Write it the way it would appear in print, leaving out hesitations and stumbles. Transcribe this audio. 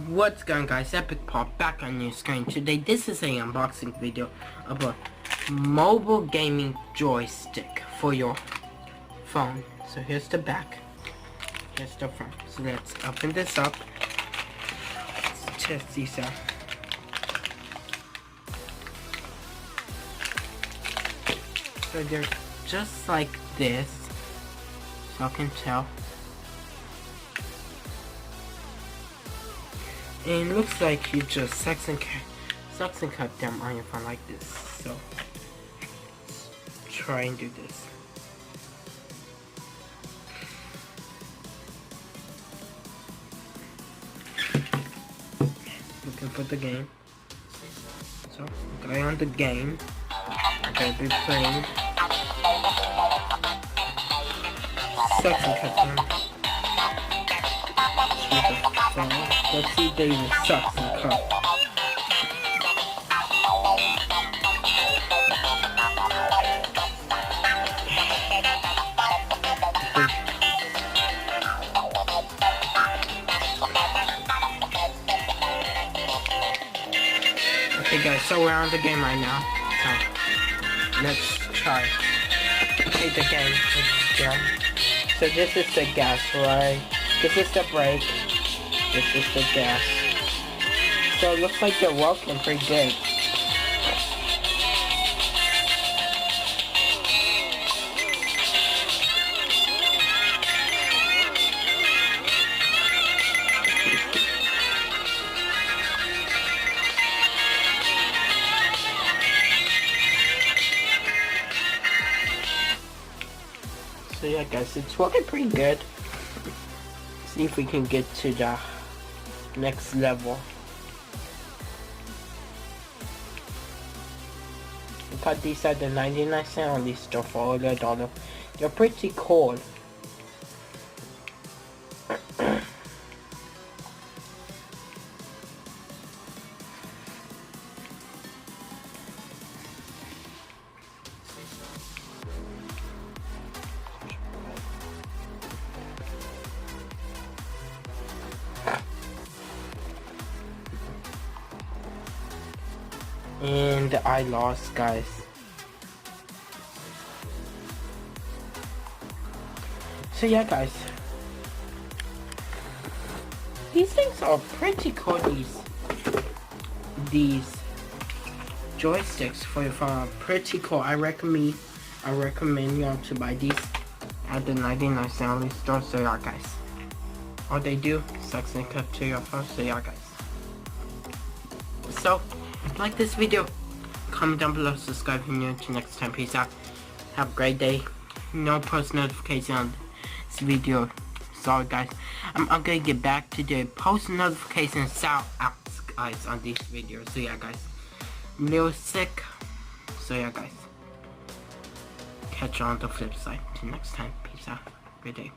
What's going on, guys? Epic Pop back on your screen. Today this is a unboxing video of a mobile gaming joystick for your phone. So here's the back, here's the front. So let's open this up. Let's test these out. So they're just like this, so I can tell. And it looks like you just suction cut them on your phone like this. So let's try and do this. Looking for the game. So going on the game. I'm gonna be playing. Suction cut them. Let's see if they even sucks and cut. Okay guys, so we're on the game right now. So let's try. Okay, the game is done. So this is the gas, right? This is the brake. This is the gas. So it looks like they're working pretty good. So yeah guys, it's working pretty good. See if we can get to the next level. Because these are the 99-cent only store for $1. They're pretty cool. And I lost, guys. So yeah guys, these things are pretty cool. These joysticks for your phone are pretty cool. I recommend you to buy these at the 99-cent only store. So yeah guys, all they do sucks and cut to your phone. So yeah guys, so like this video, comment down below, subscribe if you're new. Until next time, peace out, have a great day. No post notification on this video, sorry guys. I'm gonna get back to the post notification shout outs guys on these videos. So yeah guys, I'm a little sick, so yeah guys, catch you on the flip side. Till next time, peace out, good day.